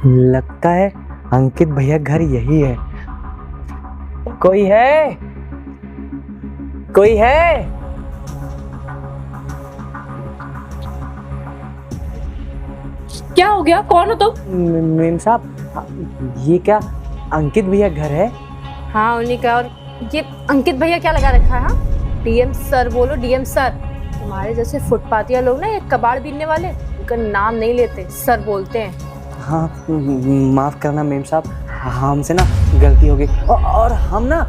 लगता है अंकित भैया घर यही है। कोई है? कोई है? क्या हो गया? कौन हो तुम? मेम साहब, ये क्या अंकित भैया घर है? हाँ उन्हीं का। और ये अंकित भैया क्या लगा रखा है? हाँ डीएम सर बोलो, डीएम सर। तुम्हारे जैसे फुटपाथिया लोग ना, ये कबाड़ बीनने वाले, उनका नाम नहीं लेते, सर बोलते हैं। हाँ माफ़ करना मेम साहब, हमसे ना गलती हो गई। और हम ना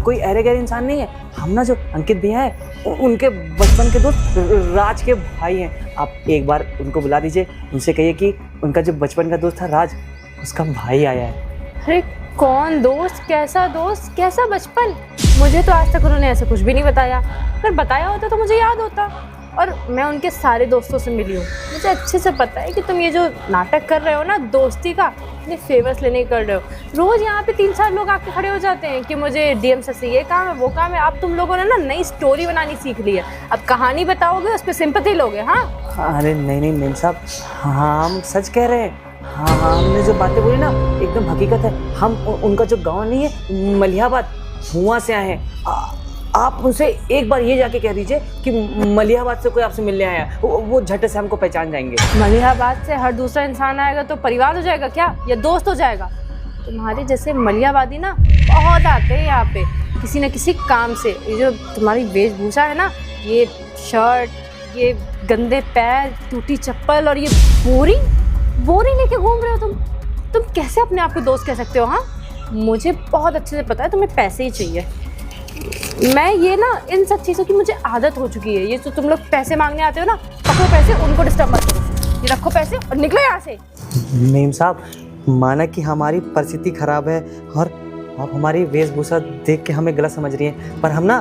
कोई अरे गैर इंसान नहीं है। हम ना जो अंकित भैया है उनके बचपन के दोस्त राज के भाई हैं। आप एक बार उनको बुला दीजिए, उनसे कहिए कि उनका जो बचपन का दोस्त था राज, उसका भाई आया है। अरे कौन दोस्त? कैसा दोस्त? कैसा बचपन? मुझे तो आज तक उन्होंने ऐसा कुछ भी नहीं बताया। अगर बताया होता तो मुझे याद होता। और मैं उनके सारे दोस्तों से मिली हूँ। मुझे अच्छे से पता है कि तुम ये जो नाटक कर रहे हो ना दोस्ती का, ये फेवर्स लेने कर रहे हो। रोज़ यहाँ पे 3-4 लोग आके खड़े हो जाते हैं कि मुझे डीएम सर से ये काम है, वो काम है। अब तुम लोगों ने ना नई स्टोरी बनानी सीख ली है। अब कहानी बताओगे, उस पर सिंपैथी लोगे। हाँ अरे नहीं मेम साहब, हम सच कह रहे हैं। हाँ हमने जो बातें बोली ना एकदम हकीकत है। हम उनका जो गांव नहीं है मलिहाबाद, वहाँ से आए हैं। आप उनसे एक बार ये जाके कह दीजिए कि मलिहाबाद से कोई आपसे मिलने आया है, वो झट से हमको पहचान जाएंगे। मलिहाबाद से हर दूसरा इंसान आएगा तो परिवार हो जाएगा क्या, या दोस्त हो जाएगा? तुम्हारे जैसे मलिहाबादी ना बहुत आते हैं यहाँ पे किसी न किसी काम से। ये जो तुम्हारी वेशभूषा है ना, ये शर्ट, ये गंदे पैर, टूटी चप्पल और ये बोरी लेके घूम रहे हो तुम कैसे अपने आप को दोस्त कह सकते हो? हाँ मुझे बहुत अच्छे से पता है तुम्हें पैसे ही चाहिए। मैं ये ना इन सब चीज़ों की मुझे आदत हो चुकी है। ये जो तुम लोग पैसे मांगने आते हो ना, पकड़ो पैसे, उनको डिस्टर्ब मत करो। ये रखो पैसे और निकलो यहाँ से। मेम साहब, माना कि हमारी परिस्थिति खराब है और आप हमारी वेशभूषा देख के हमें गलत समझ रही हैं, पर हम ना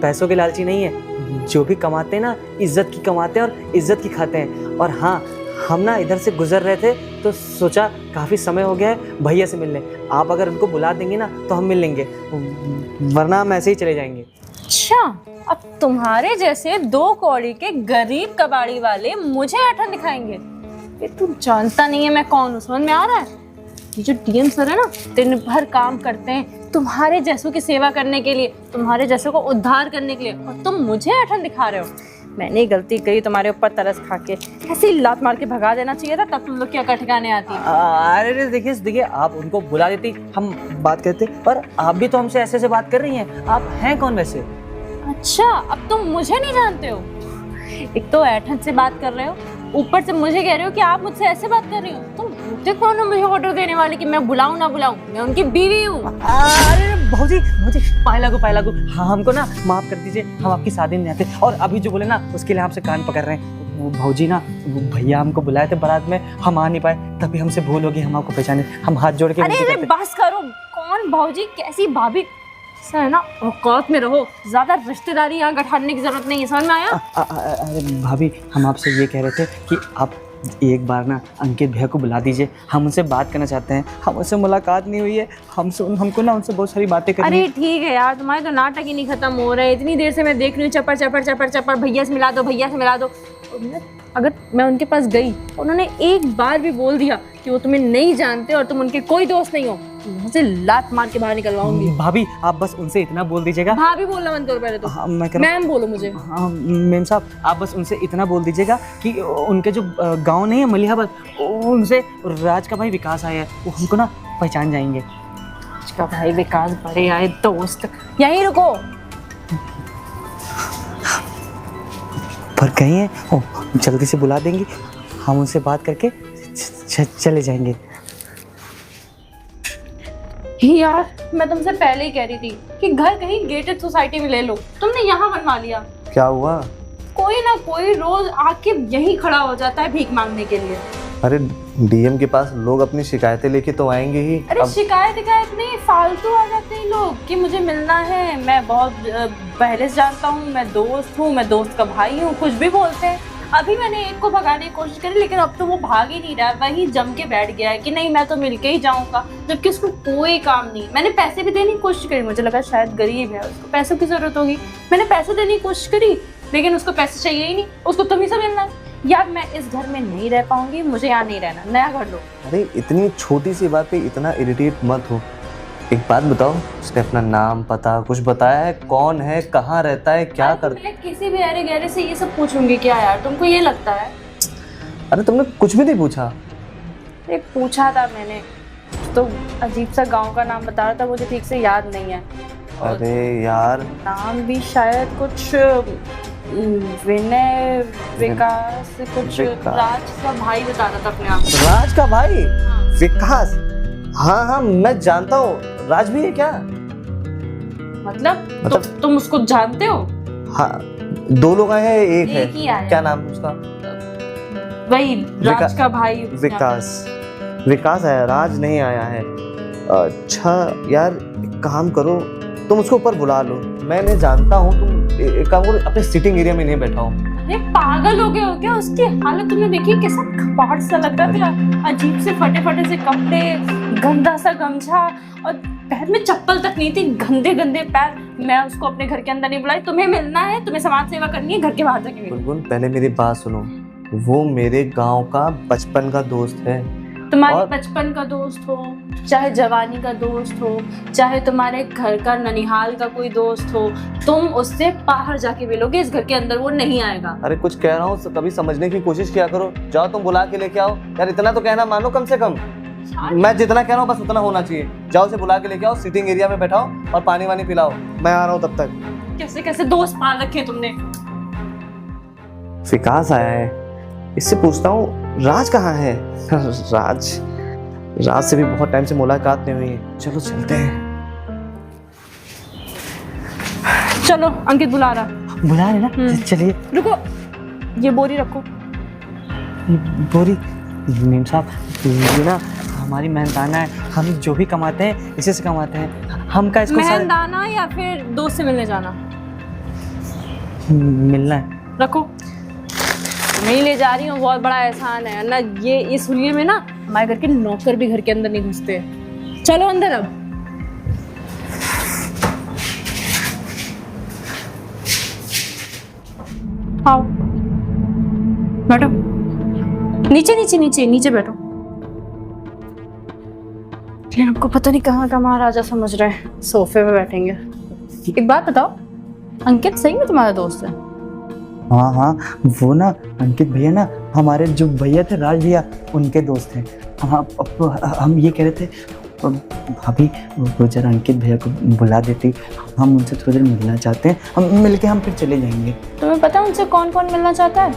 पैसों के लालची नहीं है। जो भी कमाते हैं ना इज्जत की कमाते हैं और इज्जत की खाते हैं। और हाँ, हम ना इधर से गुजर रहे थे तो सोचा काफ़ी समय हो गया है भैया से मिलने। आप अगर उनको बुला देंगे ना तो हम मिल लेंगे, वरना हम ऐसे ही चले जाएंगे। अच्छा, अब तुम्हारे जैसे 2 कौड़ी के गरीब कबाड़ी वाले मुझे ऐठन दिखाएंगे? ये तुम जानता नहीं है मैं कौन हूँ, समझ में आ रहा है? ये जो डीएम सर है ना, दिन भर काम करते हैं तुम्हारे जैसों की सेवा करने के लिए, तुम्हारे जैसों को उद्धार करने के लिए, और तुम मुझे ऐठन दिखा रहे हो। मैंने गलती करी तुम्हारे ऊपर तरस खा के। ऐसे ही लात मार के भगा देना चाहिए था, तब तुम लोग क्या ठिकाने आती। अरे देखिए आप उनको बुला देती, हम बात करते। पर आप भी तो हमसे ऐसे बात कर रही हैं। आप हैं कौन वैसे? अच्छा, अब तुम मुझे नहीं जानते हो। एक तो ऐठन से बात कर रहे हो, ऊपर से मुझे कह रहे हो कि आप मुझसे ऐसे बात कर रही हो। तुम होते कौन हो मुझे ऑर्डर देने वाले कि मैं बुलाऊं ना बुलाऊं? मैं उनकी बीवी हूँ। अरे भौजी पाए लागू। हाँ हमको ना माफ कर दीजिए, हम आपकी शादी में आते। और अभी जो बोले ना उसके लिए आपसे कान पकड़ रहे हैं। वो भौजी ना, वो भैया हमको बुलाए थे बारात में, हम आ नहीं पाए, तभी हमसे भूल होगी, हम आपको पहचाने। हम हाथ जोड़ के अरे बस करो। कौन भौजी, कैसी भाभी? है ना, औकात में रहो। ज्यादा रिश्तेदारी यहाँ गठाने की जरूरत नहीं है, समझ में आया? अरे भाभी, हम आपसे ये कह रहे थे कि आप एक बार ना अंकित भैया को बुला दीजिए, हम उनसे बात करना चाहते हैं। हम उनसे मुलाकात नहीं हुई है, हमको ना उनसे बहुत सारी बातें करनी। अरे ठीक है यार, तुम्हारे तो नाटक ही नहीं खत्म हो रहा है। इतनी देर से मैं देख रही हूँ, चपर भैया से मिला दो। अगर मैं उनके पास गई, उन्होंने एक बार भी बोल दिया कि वो तुम्हें नहीं जानते और तुम उनके कोई दोस्त नहीं हो, मुझे लात मार के बाहर निकलवाऊंगी। भाभी आप बस उनसे इतना बोल दीजिएगा। भाभी बोलना बंद करो पहले तो। हाँ, मैम बोलो मुझे। हाँ मेम साहब, आप बस उनसे इतना बोल दीजिएगा कि उनके जो गांव नहीं है मलिहाबाद, उनसे राज का भाई विकास आया है, वो हमको ना पहचान जाएंगे। राज का भाई विकास, बड़े आए दोस्त। यहीं रुको। पर कहीं है, जल्दी से बुला देंगे, हम उनसे बात करके चले जाएंगे। यार मैं तुमसे पहले ही कह रही थी कि घर कहीं गेटेड सोसाइटी में ले लो, तुमने यहाँ बनवा लिया। क्या हुआ? कोई ना कोई रोज आके यहीं खड़ा हो जाता है भीख मांगने के लिए। अरे डीएम के पास लोग अपनी शिकायतें लेके तो आएंगे ही। अरे शिकायत नहीं, फालतू आ जाते हैं लोग कि मुझे मिलना है, मैं बहुत पहले से जानता हूँ, मैं दोस्त हूँ, मैं दोस्त का भाई हूँ, कुछ भी बोलते हैं। अभी मैंने एक को भगाने की कोशिश करी, लेकिन अब तो वो भाग ही नहीं रहा है, वही जम के बैठ गया है कि नहीं मैं तो मिलके ही जाऊंगा, जबकि उसको कोई काम नहीं। मैंने पैसे भी देने की कोशिश करी, मुझे लगा शायद गरीब है, उसको पैसों की जरूरत होगी। मैंने पैसे देने की कोशिश करी, लेकिन उसको पैसे चाहिए ही नहीं, उसको तुम ही से मिलना है। यार मैं इस घर में नहीं रह पाऊंगी, मुझे यहाँ नहीं रहना, नया घर लो। अरे इतनी छोटी सी बात पे इतना इरिटेट मत हो। एक बात बताओ, उसने अपना नाम पता कुछ बताया है? कौन है, कहाँ रहता है, क्या करता है? मैं किसी भी अरे गहरे से ये सब पूछूंगी क्या यार, तुमको ये लगता है? अरे तुमने कुछ भी नहीं पूछा। एक पूछा था मैंने तो अजीब सा गांव का नाम बता रहा था, मुझे ठीक से याद नहीं है। अरे यार नाम भी शायद कुछ विनय विकास कुछ, राज का भाई बता रहा था अपने आप। राज का भाई विकास? हाँ हाँ मैं जानता हूँ, राज भी है क्या? मतलब तुम उसको जानते हो? हाँ, दो लोग आए हैं, एक है। ही आया। क्या नाम है उसका? वही राज का भाई विकास। विकास आया, राज नहीं आया है। अच्छा यार एक काम करो, तुम उसको ऊपर बुला लो, मैं नहीं जानता हूँ। तुम एक काम करो, अपने सिटिंग एरिया में नहीं बैठाओ। अरे पागल हो गए हो क्या? उसकी हालत तुमने देखी, कैसा खपाट सा लग रहा था, अजीब से फटे फटे से कपड़े, गंदा सा गमछा और पैर में चप्पल तक नहीं थी, गंदे गंदे पैर। मैं उसको अपने घर के अंदर नहीं बुलाई, तुम्हें मिलना है, तुम्हें समाज सेवा करनी है, घर के बाहर जाके मिलो। गुनगुन पहले मेरी बात सुनो, वो मेरे गांव का बचपन का दोस्त है। तुम्हारे बचपन का दोस्त हो, चाहे जवानी का दोस्त हो, चाहे तुम्हारे घर का ननिहाल का कोई दोस्त हो, तुम उससे बाहर जाके मिलोगे, इस घर के अंदर वो नहीं आएगा। अरे कुछ कह रहा हूँ, कभी समझने की कोशिश किया करो। जाओ तुम बुला के लेके आओ यार, इतना तो कहना मानो कम से कम। मैं जितना कह रहा हूँ बस उतना होना चाहिए। जाओ उसे बुला के लेके आओ, सिटिंग एरिया में बैठाओ और पानी वानी पिलाओ, मैं आ रहा हूँ तब तक। कैसे कैसे दोस्त पाल रखे तुमने। विकास आया है, इससे पूछता हूँ राज कहाँ है? राज से भी बहुत टाइम से मुलाकात नहीं हुई है। चलो चलते हैं। चलो अंकित बुला रहा। बुला रहे ना, चलिए। रुको, ये बोरी रखो। बोरी? मेम साहब ये ना हमारी मेहनताना है, हम जो भी कमाते हैं इसी से कमाते हैं। हम का इसको मेहनताना या फिर दोस्त से मिलने जाना? मिलना है। रखो, मैं ले जा रही हूँ, बहुत बड़ा एहसान है ना। ये इस हुलिये में ना हमारे घर के नौकर भी घर के अंदर नहीं घुसते। चलो अंदर अब। आओ बैठो, नीचे नीचे नीचे नीचे बैठो। लेकिन आपको पता नहीं कहाँ का महाराजा समझ रहे हैं, सोफे पे बैठेंगे। एक बात बताओ, अंकित सही में तुम्हारा दोस्त है? हाँ हाँ, वो ना अंकित भैया ना हमारे जो भैया थे राज भैया, उनके दोस्त हैं। हाँ हम ये कह रहे थे भाभी वो जरा अंकित भैया को बुला देती, हम उनसे थोड़ी देर मिलना चाहते हैं, हम मिलके हम फिर चले जाएंगे। तुम्हें पता है उनसे कौन कौन मिलना चाहता है?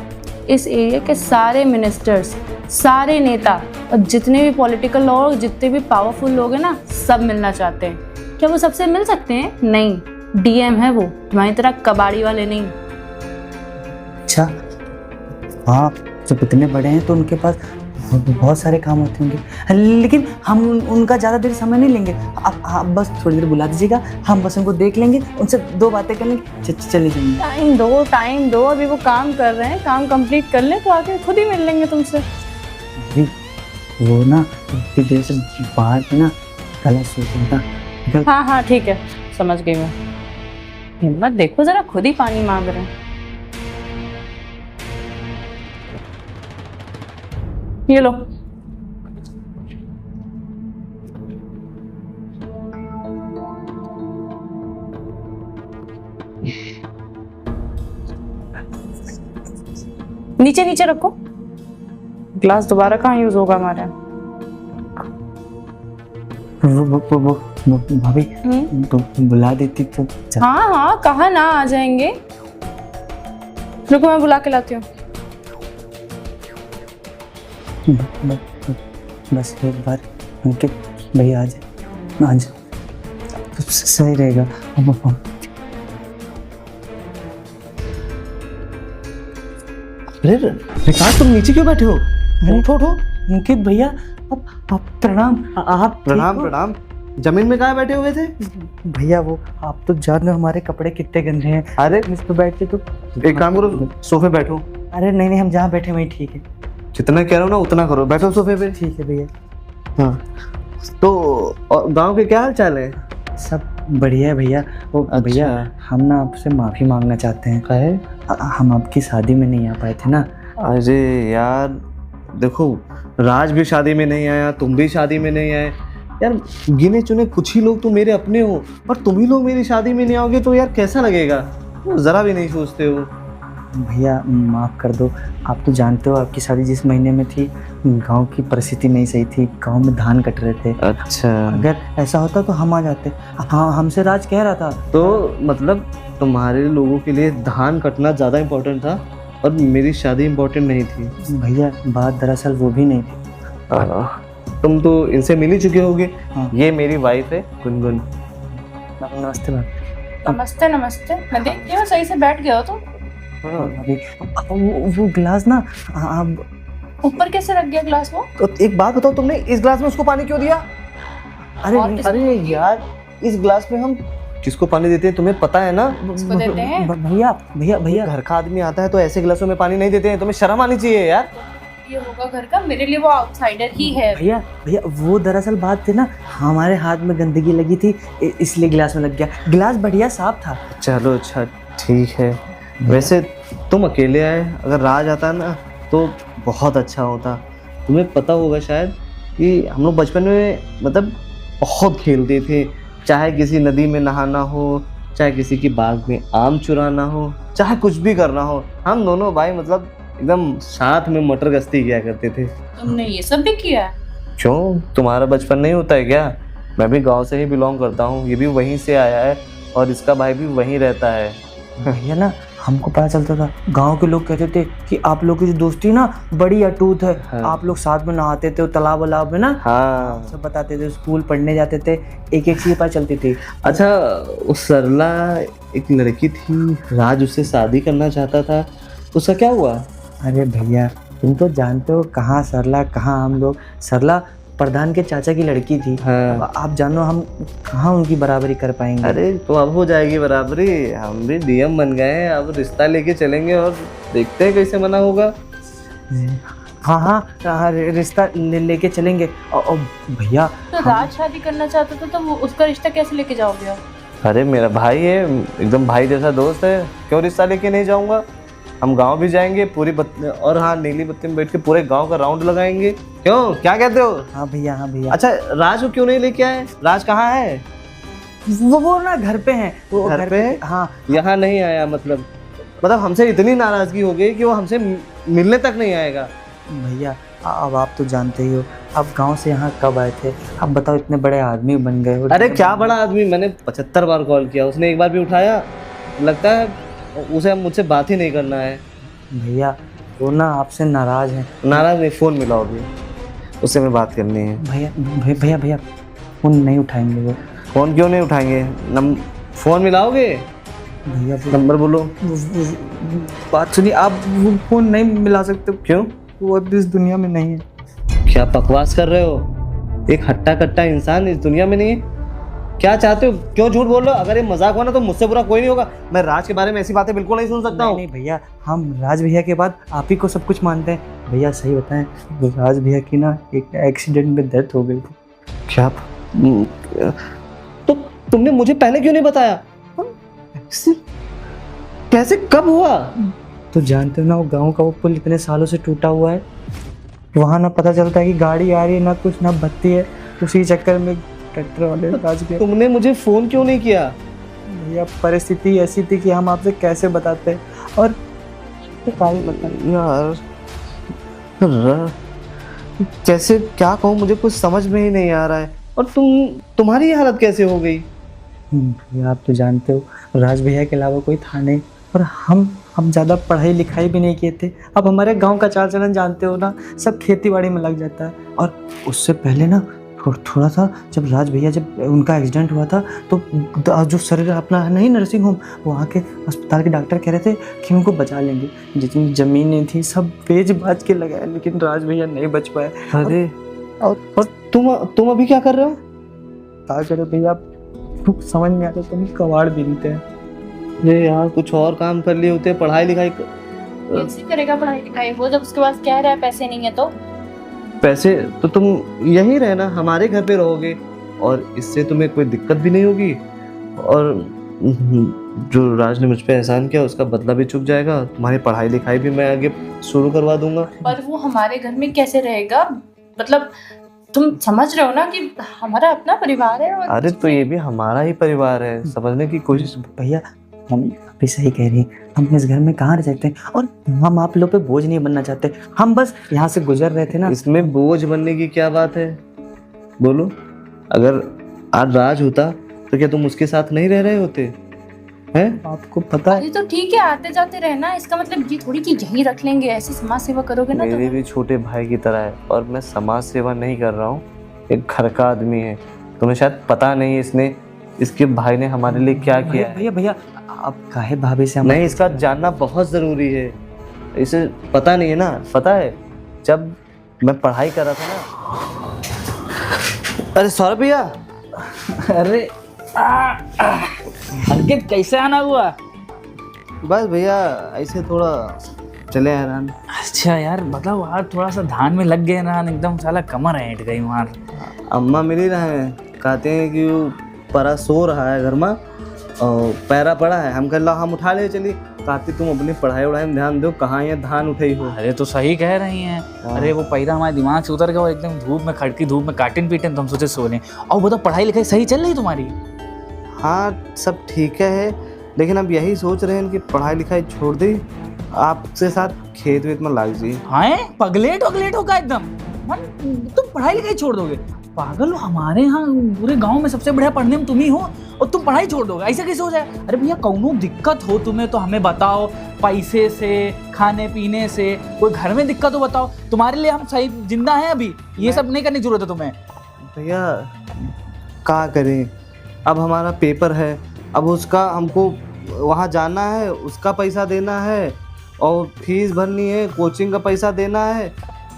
इस एरिया के सारे मिनिस्टर्स, सारे नेता और जितने भी पॉलिटिकल लोग, जितने भी पावरफुल लोग हैं ना, सब मिलना चाहते हैं। क्या वो सबसे मिल सकते हैं? नहीं, डीएम है वो, तुम्हारी तरह कबाड़ी वाले नहीं। अच्छा हाँ, जब इतने बड़े हैं तो उनके पास बहुत सारे काम होते होंगे, लेकिन हम उनका ज़्यादा देर समय नहीं लेंगे। आप बस थोड़ी देर बुला दीजिएगा, हम बस उनको देख लेंगे, उनसे दो बातें कर लेंगे, चले जाएंगे। टाइम दो, अभी वो काम कर रहे हैं, काम कंप्लीट कर ले तो आके खुद ही मिल लेंगे तुमसे। अभी वो ना इतनी देर से बाहर पे ना गला सूख रहा था। हाँ ठीक है, समझ गई मैं। हिम्मत देखो जरा, खुद ही पानी मांग रहे हैं। ये लो। नीचे नीचे रखो, ग्लास दोबारा कहाँ यूज होगा हमारे? वो भाभी बुला देती तो। हाँ कहाँ ना आ जाएंगे। रुको मैं बुला के लाती हूँ। बस एक बार अंकित भैया आ जाए तो सही रहेगा। अरे विकास तुम नीचे क्यों बैठे हो? उठो। अंकित भैया आप प्रणाम। आप प्रणाम। जमीन में कहाँ बैठे हुए थे? भैया वो आप तो जान रहे हमारे कपड़े कितने गंदे हैं। अरे इस पे बैठते तो एक काम करो, सोफे बैठो। अरे नहीं हम जहाँ बैठे वहीं ठीक है। जितना कह रहा हूँ ना उतना करो, बैठो सोफे पे। ठीक है भैया। हाँ तो गांव के क्या हाल चाल है? सब बढ़िया है भैया। वो भैया हम ना आपसे माफ़ी मांगना चाहते हैं। कहे? हम आपकी शादी में नहीं आ पाए थे ना, अरे यार देखो, राज भी शादी में नहीं आया, तुम भी शादी में नहीं आए यार। गिने चुने कुछ ही लोग तो मेरे अपने हो, और तुम ही लोग मेरी शादी में नहीं आओगे तो यार कैसा लगेगा? जरा भी नहीं सोचते हो। भैया माफ़ कर दो। आप तो जानते हो आपकी शादी जिस महीने में थी, गांव की परिस्थिति नहीं सही थी, गांव में धान कट रहे थे। अच्छा, अगर ऐसा होता तो हम आ जाते। हाँ, हमसे राज कह रहा था। तो मतलब तुम्हारे लोगों के लिए धान कटना ज़्यादा इम्पोर्टेंट था और मेरी शादी इम्पोर्टेंट नहीं थी। भैया बात दरअसल वो भी नहीं थी। तुम तो इनसे मिल ही चुके होगे। हाँ। ये मेरी वाइफ है गुनगुन। नमस्ते भाभी। नमस्ते नमस्ते। मैं देखती हूँ सही से बैठ गया हो तुम। भाभी वो गिलास ना आप ऊपर कैसे रख गया ग्लास वो? तो एक बात बताओ, तुमने इस ग्लास में उसको पानी क्यों दिया? और अरे किसको? अरे यार, इस ग्लास में हम किसको पानी देते हैं तुम्हें पता है ना? किसको देते हैं? भैया भैया भैया घर का आदमी आता है तो ऐसे गिलासों में पानी नहीं देते हैं। तुम्हें शर्म आनी चाहिए यार। ये होगा घर का, मेरे लिए वो आउटसाइडर ही है। भैया भैया वो दरअसल बात थी ना, हमारे हाथ में गंदगी लगी थी इसलिए गिलास में लग गया। गिलास बढ़िया साफ था। चलो अच्छा ठीक है। वैसे तुम अकेले आए, अगर राज आता ना तो बहुत अच्छा होता। तुम्हें पता होगा शायद कि हम लोग बचपन में मतलब बहुत खेलते थे, चाहे किसी नदी में नहाना हो, चाहे किसी की बाग में आम चुराना हो, चाहे कुछ भी करना हो, हम दोनों भाई मतलब एकदम साथ में मटर गश्ती किया करते थे। तुमने ये सब भी किया है? क्यों, तुम्हारा बचपन नहीं होता है क्या? मैं भी गांव से ही बिलोंग करता हूँ, ये भी वहीं से आया है और इसका भाई भी वहीं रहता है। भैया ना हमको पता चलता था, गांव के लोग कहते थे कि आप लोग की जो दोस्ती ना बड़ी अटूट है। हाँ। आप लोग साथ में नहाते थे तालाब वालाब में ना। हाँ सब बताते थे, स्कूल पढ़ने जाते थे, एक एक चीज पता चलती थी। अच्छा, उस सरला एक लड़की थी, राज उससे शादी करना चाहता था, उसका क्या हुआ? अरे भैया तुम तो जानते हो कहाँ सरला कहाँ हम लोग। सरला प्रधान के चाचा की लड़की थी। हाँ। अब आप जानो हम कहाँ उनकी बराबरी कर पाएंगे। अरे तो अब हो जाएगी बराबरी, हम भी डीएम बन गए हैं, अब रिश्ता लेके चलेंगे और देखते हैं कैसे मना होगा। हाँ हाँ रिश्ता लेके चलेंगे। और भैया तो राज शादी करना चाहता था तो वो उसका रिश्ता कैसे लेके जाओगे आप? अरे मेरा भाई है, एकदम भाई जैसा दोस्त है, क्यों रिश्ता लेके नहीं जाऊंगा? हम गांव भी जाएंगे पूरी और हाँ नीली बत्ती में बैठ के पूरे गांव का राउंड लगाएंगे। क्यों, क्या कहते हो? हाँ भैया हाँ भैया। अच्छा, राज को क्यों नहीं लेके आए? राज कहाँ है? वो ना घर पे हैं। वो घर पे है? हाँ। यहाँ नहीं आया मतलब हमसे इतनी नाराजगी हो गई कि वो हमसे मिलने तक नहीं आएगा। भैया अब आप तो जानते ही हो, आप गांव से यहाँ कब आए थे? आप बताओ, इतने बड़े आदमी बन गए हो। अरे क्या बड़ा आदमी, मैंने 75 बार कॉल किया, उसने एक बार भी उठाया? लगता है उसे अब मुझसे बात ही नहीं करना है। भैया वो ना आपसे नाराज है। नाराज नहीं, फोन मिलाओ अभी, उससे मैं बात करनी है। भैया भैया भैया फोन नहीं उठाएंगे वो। फोन क्यों नहीं उठाएंगे? फोन मिलाओगे? भैया नंबर बोलो। बात सुनिए, आप वो फोन नहीं मिला सकते। क्यों? वो अब इस दुनिया में नहीं है। क्या बकवास कर रहे हो? एक हट्टा कट्टा इंसान इस दुनिया में नहीं है? क्या चाहते हो? क्यों झूठ बोल रहे हो? अगर ये मजाक हुआ ना तो मुझसे बुरा कोई नहीं होगा। मैं राज के बारे में ऐसी बातें बिल्कुल नहीं सुन सकता हूँ। नहीं भैया, हम राज भैया के बाद आप ही को सब कुछ मानते हैं। भैया सही बताएं, राज भैया की ना एक एक्सीडेंट में डेथ हो गई थी। क्या? तो तुमने मुझे पहले क्यों नहीं बताया? कैसे, कब हुआ? तो जानते हो ना, वो गांव का वो पुल इतने सालों से टूटा हुआ है, वहाँ ना पता चलता है कि गाड़ी आ रही है ना कुछ ना बत्ती है। उसी चक्कर में ट्रैक्टर वाले राज गए। तुमने मुझे फोन क्यों नहीं किया? भैया परिस्थिति ऐसी थी कि हम आपसे कैसे बताते, और यार कैसे क्या कहूँ, मुझे कुछ समझ में ही नहीं आ रहा है। और तुम्हारी ये हालत कैसे हो गई? भैया आप तो जानते हो, राज भैया के अलावा कोई था नहीं, और हम ज़्यादा पढ़ाई लिखाई भी नहीं किए थे। अब हमारे गांव का चाल चलन जानते हो ना, सब खेती बाड़ी में लग जाता है। और उससे पहले ना थोड़ा सा, जब राज भैया जब उनका एक्सीडेंट हुआ था तो जो शरीर अपना नहीं नर्सिंग होम, वहाँ के अस्पताल के डॉक्टर कह रहे थे कि उनको बचा लेंगे। जितनी ज़मीनें थी सब बेच बाच के लगाए, लेकिन राज भैया नहीं बच पाए। अरे और तुम अभी क्या कर रहे हो? क्या करे भैया, समझ नहीं आता, तुम कबाड़ बीनते हैं। ये यार कुछ और काम कर लिए होते, पढ़ाई लिखाई कैसे करेगा पढ़ाई लिखाई वो, जब उसके पास कह रहा है पैसे नहीं है तो? पैसे तो तुम यहीं रहना, हमारे घर पे रहोगे और इससे तुम्हें कोई दिक्कत भी नहीं होगी। और जो राज ने मुझ पे एहसान किया उसका बदला भी चुक जाएगा, तुम्हारी पढ़ाई लिखाई भी मैं आगे शुरू करवा दूंगा। पर वो हमारे घर में कैसे रहेगा? मतलब तुम समझ रहे हो ना कि हमारा अपना परिवार है। और अरे तो ये भी हमारा ही परिवार है, समझने की कोशिश। भैया हम भी सही कह रही हैं, हम इस घर में कहाँ रह सकते हैं, और हम आप लोग पे बोझ नहीं बनना चाहते, हम बस यहाँ से गुजर रहे थे ना। इसमें बोझ बनने की क्या बात है, बोलो। अगर आज राज होता तो क्या तुम उसके साथ नहीं रह रहे होते हैं? आपको पता है अरे तो ठीक है, आते जाते रहना, इसका मतलब ये थोड़ी कि यहीं रख लेंगे। ऐसी समाज सेवा करोगे ना तो मेरे भी छोटे भाई की तरह है, और मैं समाज सेवा नहीं कर रहा हूँ, एक घर का आदमी है। तुम्हें शायद पता नहीं इसने, इसके भाई ने हमारे लिए क्या किया है। भैया भैया आप काहे भाभी से नहीं, इसका जानना बहुत जरूरी है, इसे पता नहीं है ना। पता है जब मैं पढ़ाई कर रहा था ना। अरे सौरभ भैया, अरे अंकित कैसे आना हुआ? बस भैया ऐसे थोड़ा चले हैरान। अच्छा यार, मतलब आज थोड़ा सा धान में लग गए ना, एकदम साला कमर ऐंठ गई मार। अम्मा मिल ही रहे हैं, कहते हैं कि वो परा सो रहा है घर में और पैरा पड़ा है। हम कह ला हम उठा ले चली, कहती तुम अपनी पढ़ाई वढ़ाई में ध्यान दो, कहाँ ये धान उठाई हो। अरे तो सही कह रही हैं। अरे वो पैरा हमारे दिमाग से उतर गया और एकदम धूप में, खड़की धूप में काटिन पीटन, तो हम सोचे सो लें। और वो तो पढ़ाई लिखाई सही चल रही तुम्हारी? हाँ सब ठीक है, लेकिन अब यही सोच रहे हैं कि पढ़ाई लिखाई छोड़ दी, आपसे साथ खेत वेत में लग जी। हाँ पगलेट वगलेट होगा एकदम मन, तुम पढ़ाई लिखाई छोड़ दोगे? पागल हो, हमारे यहाँ पूरे गांव में सबसे बढ़िया पढ़ने में तुम ही हो और तुम पढ़ाई छोड़ दोगे? ऐसा कैसे हो जाए? अरे भैया कौनो दिक्कत हो तुम्हें तो हमें बताओ, पैसे से, खाने पीने से, कोई घर में दिक्कत हो बताओ, तुम्हारे लिए हम सही जिंदा हैं अभी। ये सब नहीं करने की जरूरत है तुम्हें। भैया क्या करें, अब हमारा पेपर है, अब उसका हमको वहाँ जाना है, उसका पैसा देना है और फीस भरनी है, कोचिंग का पैसा देना है।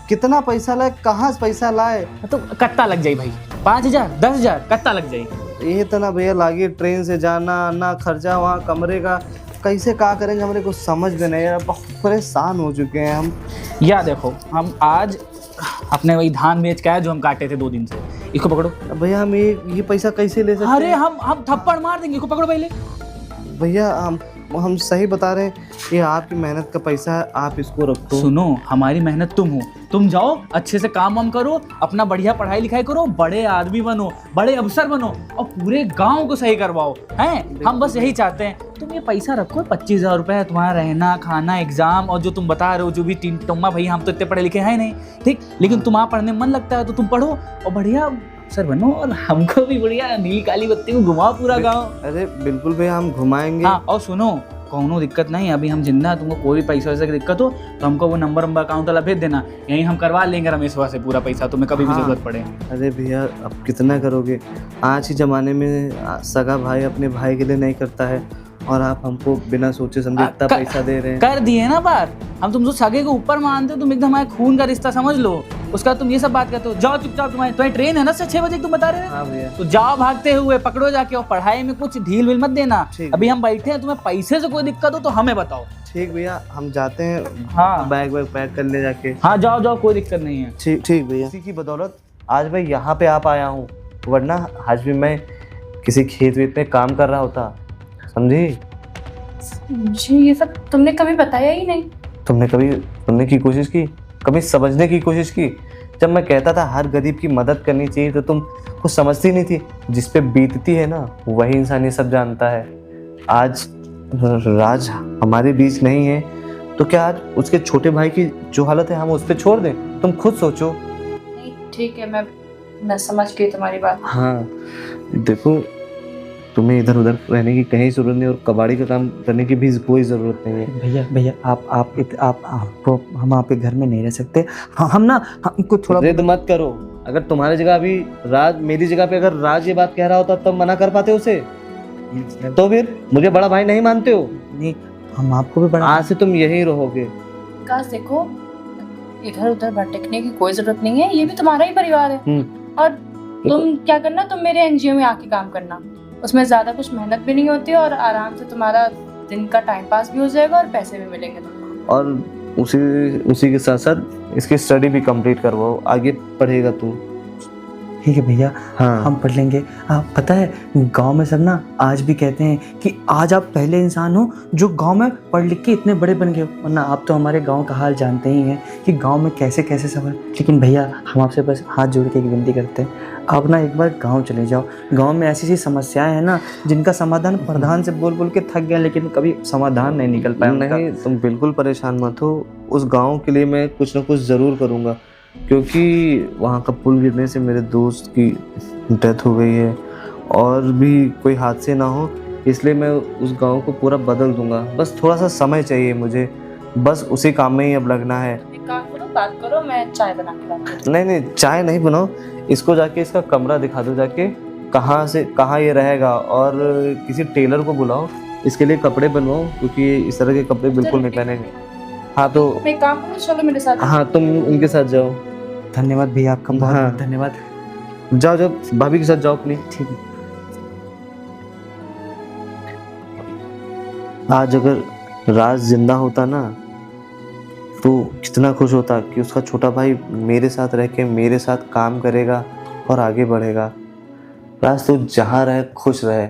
कितना पैसा लाए, कहाँ से पैसा लाए? तो कत्ता लग जाए भाई, 5,000 10,000 कत्ता लग जाए। ये तो ना भैया लागे, ट्रेन से जाना आना, खर्चा वहाँ कमरे का, कैसे क्या करेंगे हमारे को समझ में नहीं आ रहा। बहुत परेशान हो चुके हैं हम। या देखो, हम आज अपने वही धान बेच के आए जो हम काटे थे 2 दिन से। इसको पकड़ो। भैया हम ये पैसा कैसे ले सकते अरे हैं? हम थप्पड़ मार देंगे। इसको पकड़ो पहले। भैया हम सही बता रहे हैं, ये आपकी मेहनत का पैसा है, आप इसको रखो। सुनो, हमारी मेहनत तुम हो, तुम जाओ अच्छे से काम वाम करो, अपना बढ़िया पढ़ाई लिखाई करो, बड़े आदमी बनो, बड़े अफसर बनो और पूरे गांव को सही करवाओ। हैं, हम बस यही चाहते हैं। तुम ये पैसा रखो, 25,000 रुपये है तुम्हारा, रहना खाना एग्जाम, और जो तुम बता रहे हो जो भी तीन टम्मा, भाई हम तो इतने पढ़े लिखे हैं नहीं, ठीक, लेकिन तुम्हारा पढ़ने में मन लगता है तो तुम पढ़ो और बढ़िया अफसर बनो, और हमको भी बढ़िया नीली काली बत्ती में घुमाओ पूरा गाँव। अरे बिल्कुल भैया, हम घुमाएंगे। हाँ, और सुनो, कोनो दिक्कत नहीं, अभी हम जिंदा हैं, तुमको कोई भी पैसा वैसा की दिक्कत हो तो हमको वो नंबर अकाउंट वाला भेज देना, यहीं हम करवा लेंगे रमेशवा से पूरा पैसा, तुम्हें कभी भी हाँ। जरूरत पड़े। अरे भैया अब कितना करोगे, आज ही जमाने में सगा भाई अपने भाई के लिए नहीं करता है, और आप हमको बिना सोचे समझे इतना पैसा दे रहे हैं। कर दिए ना बात, हम तुम तो सगे को ऊपर मानते हो, तुम एकदम हमारे खून का रिश्ता समझ लो, उसका तुम ये सब बात करते हो। जाओ चुपचाप, तुम्हारी ट्रेन है ना 6 बजे तुम बता रहे हो। हाँ भैया, तो जाओ भागते हुए, पकड़ो जाके, और पढ़ाई में कुछ ढील विल मत देना। ठीक। अभी हम बैठे हैं, तुम्हें पैसे से कोई दिक्कत हो तो हमें बताओ। ठीक भैया, हम जाते हैं। हाँ। बैग वैग पैक कर ले जाके। हाँ जाओ जाओ, कोई दिक्कत नहीं है। ठीक ठीक भैया। इसी की बदौलत आज मैं यहाँ पे आ पाया हूँ, वरना आज भी मैं किसी खेत वेत में काम कर रहा होता, समझी? जी ये सब तुमने कभी बताया ही नहीं। तुमने कभी सुनने की कोशिश की, कभी समझने की कोशिश की? जब मैं कहता था हर गरीब की मदद करनी चाहिए तो तुम कुछ समझती नहीं थी। जिस पे बीतती है ना वही इंसान ये सब जानता है। आज राज हमारे बीच नहीं है तो क्या आज उसके छोटे भाई की जो हालत है हम उस पर छोड़ दें? तुम खुद सोचो। नहीं ठीक है, मैं समझ गई तुम्हारी बात। हाँ देखो, तुम्हें इधर उधर रहने की कहीं जरूरत नहीं और कबाड़ी का काम करने की भी कोई ज़रूरत नहीं है। भैया भैया आपको हम आपके घर में नहीं रह सकते। हम ना हमको थोड़ा जिद मत करो। अगर तुम्हारी जगह अभी राज, मेरी जगह पे अगर राज ये बात कह रहा होता तब मना कर पाते उसे? तो फिर मुझे बड़ा भाई नहीं मानते हो? नहीं, हम आपको भी बड़ा आज से तुम यहीं रहोगे। विकास देखो, इधर उधर भटकने की कोई जरूरत नहीं है, ये भी तुम्हारा ही परिवार है। और तुम क्या करना, तुम मेरे एनजीओ में आके काम करना, उसमें ज्यादा कुछ मेहनत भी नहीं होती और आराम से तुम्हारा दिन का टाइम पास भी हो जाएगा और पैसे भी मिलेंगे तुमको। और उसी के साथ साथ इसकी स्टडी भी कंप्लीट करवाओ, आगे पढ़ेगा तू। ठीक है भैया, हाँ। हम पढ़ लेंगे। पता है गांव में सब ना आज भी कहते हैं कि आज आप पहले इंसान हो जो गांव में पढ़ लिख के इतने बड़े बन गए हो, वरना आप तो हमारे गांव का हाल जानते ही हैं कि गांव में कैसे कैसे सब है। लेकिन भैया हम आपसे बस हाथ जोड़ के एक विनती करते हैं, आप ना एक बार गांव चले जाओ। गांव में ऐसी ऐसी समस्याएं हैं ना जिनका समाधान प्रधान से बोल बोल के थक गया, लेकिन कभी समाधान नहीं निकल पाया उनका। नहीं, तुम बिल्कुल परेशान मत हो, उस गांव के लिए मैं कुछ ना कुछ ज़रूर करूंगा, क्योंकि वहाँ का पुल गिरने से मेरे दोस्त की डेथ हो गई है और भी कोई हादसे ना हो, इसलिए मैं उस गांव को पूरा बदल दूंगा। बस थोड़ा सा समय चाहिए मुझे, बस उसी काम में ही अब लगना है। एक काम करो, बात करो, मैं चाय बना के लाती हूँ। नहीं नहीं, चाय नहीं बनाओ, इसको जाके इसका कमरा दिखा दो, जाके कहाँ से कहाँ ये रहेगा, और किसी टेलर को बुलाओ, इसके लिए कपड़े बनवाओ, क्योंकि इस तरह के कपड़े बिल्कुल नहीं पहनेंगे। हाँ तो मैं एक काम करो, चलो मेरे साथ। हाँ, तुम उनके साथ जाओ। धन्यवाद भैया, आपका बहुत हाँ। बहुत धन्यवाद। जाओ जाओ, भाभी के साथ जाओ अपनी। ठीक है। आज अगर राज जिंदा होता ना तो कितना खुश होता कि उसका छोटा भाई मेरे साथ रह के मेरे साथ काम करेगा और आगे बढ़ेगा। राज तो जहाँ रहे खुश रहे।